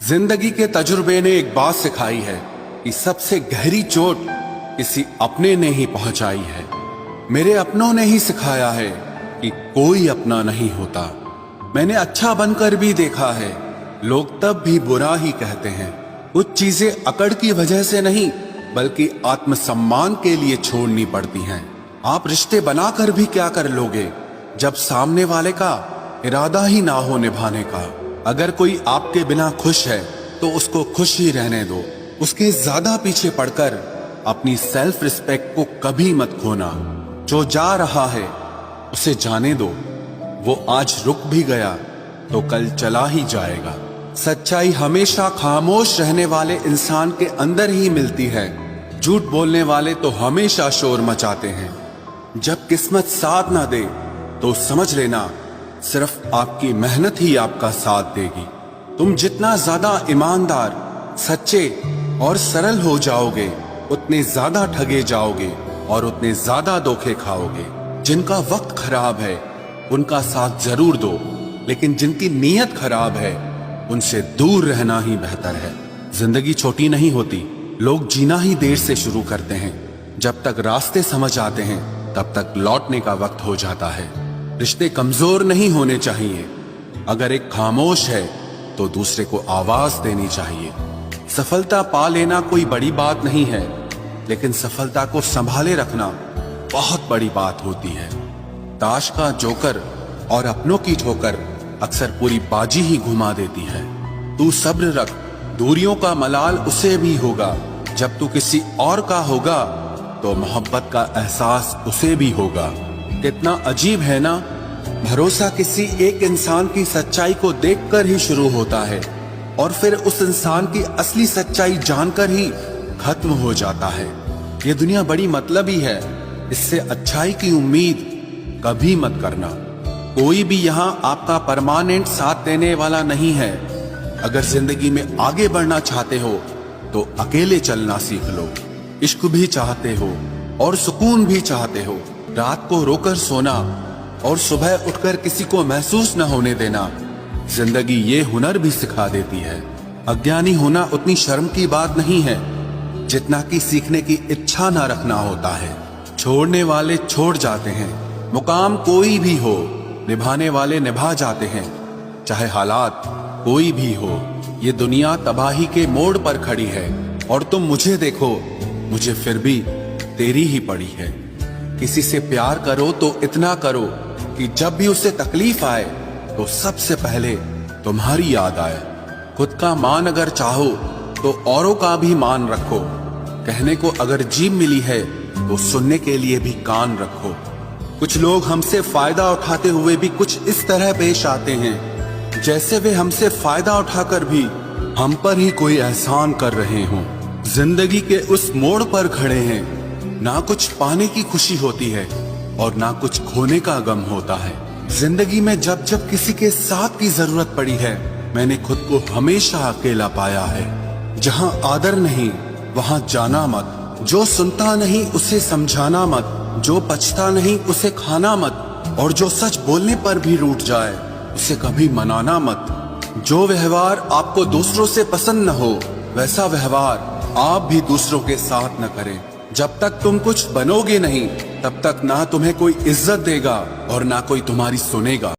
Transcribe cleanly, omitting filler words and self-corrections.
जिंदगी के तजुर्बे ने एक बात सिखाई है कि सबसे गहरी चोट किसी अपने ने ही पहुंचाई है। मेरे अपनों ने ही सिखाया है कि कोई अपना नहीं होता। मैंने अच्छा बनकर भी देखा है, लोग तब भी बुरा ही कहते हैं। कुछ चीजें अकड़ की वजह से नहीं बल्कि आत्मसम्मान के लिए छोड़नी पड़ती हैं। आप रिश्ते बनाकर भी क्या कर लोगे जब सामने वाले का इरादा ही ना हो निभाने का। अगर कोई आपके बिना खुश है तो उसको खुश ही रहने दो। उसके ज्यादा पीछे पड़कर अपनी सेल्फ रिस्पेक्ट को कभी मत खोना। जो जा रहा है उसे जाने दो, वो आज रुक भी गया तो कल चला ही जाएगा। सच्चाई हमेशा खामोश रहने वाले इंसान के अंदर ही मिलती है। झूठ बोलने वाले तो हमेशा शोर मचाते हैं। जब किस्मत साथ ना दे तो समझ लेना सिर्फ आपकी मेहनत ही आपका साथ देगी। तुम जितना ज्यादा ईमानदार, सच्चे और सरल हो जाओगे उतने ज्यादा ठगे जाओगे और उतने ज्यादा धोखे खाओगे। जिनका वक्त खराब है उनका साथ जरूर दो, लेकिन जिनकी नीयत खराब है उनसे दूर रहना ही बेहतर है। जिंदगी छोटी नहीं होती, लोग जीना ही देर से शुरू करते हैं। जब तक रास्ते समझ आते हैं तब तक लौटने का वक्त हो जाता है। रिश्ते कमजोर नहीं होने चाहिए। अगर एक खामोश है तो दूसरे को आवाज देनी चाहिए। सफलता पा लेना कोई बड़ी बात नहीं है, लेकिन सफलता को संभाले रखना बहुत बड़ी बात होती है। ताश का जोकर और अपनों की ठोकर अक्सर पूरी बाजी ही घुमा देती है। तू सब्र रख, दूरियों का मलाल उसे भी होगा। जब तू किसी और का होगा तो मोहब्बत का एहसास उसे भी होगा। कितना अजीब है ना, भरोसा किसी एक इंसान की सच्चाई को देखकर ही शुरू होता है और फिर उस इंसान की असली सच्चाई जानकर ही खत्म हो जाता है। ये दुनिया बड़ी मतलबी है, इससे अच्छाई की उम्मीद कभी मत करना। कोई भी यहाँ आपका परमानेंट साथ देने वाला नहीं है। अगर जिंदगी में आगे बढ़ना चाहते हो तो अकेले चलना सीख लो। इश्क भी चाहते हो और सुकून भी चाहते हो, रात को रोकर सोना और सुबह उठकर किसी को महसूस न होने देना जिंदगी ये हुनर भी सिखा देती है। अज्ञानी होना उतनी शर्म की बात नहीं है जितना कि सीखने की इच्छा न रखना होता है। छोड़ने वाले छोड़ जाते हैं, मुकाम कोई भी हो, निभाने वाले निभा जाते हैं। चाहे हालात कोई भी हो, ये दुनिया तबाही के मोड़ पर खड़ी है और तुम मुझे देखो, मुझे फिर भी तेरी ही पड़ी है। किसी से प्यार करो तो इतना करो कि जब भी उसे तकलीफ आए तो सबसे पहले तुम्हारी याद आए। खुद का मान अगर चाहो तो औरों का भी मान रखो। कहने को अगर जीभ मिली है तो सुनने के लिए भी कान रखो। कुछ लोग हमसे फायदा उठाते हुए भी कुछ इस तरह पेश आते हैं जैसे वे हमसे फायदा उठाकर भी हम पर ही कोई एहसान कर रहे हों। जिंदगी के उस मोड़ पर खड़े हैं, ना कुछ पाने की खुशी होती है और ना कुछ खोने का गम होता है। जिंदगी में जब जब किसी के साथ की जरूरत पड़ी है मैंने खुद को हमेशा अकेला पाया है। जहां आदर नहीं वहां जाना मत, जो सुनता नहीं उसे समझाना मत, जो पछता नहीं उसे खाना मत और जो सच बोलने पर भी रूठ जाए उसे कभी मनाना मत। जो व्यवहार आपको दूसरों से पसंद न हो वैसा व्यवहार आप भी दूसरों के साथ न करें। जब तक तुम कुछ बनोगे नहीं तब तक ना तुम्हें कोई इज्जत देगा और ना कोई तुम्हारी सुनेगा।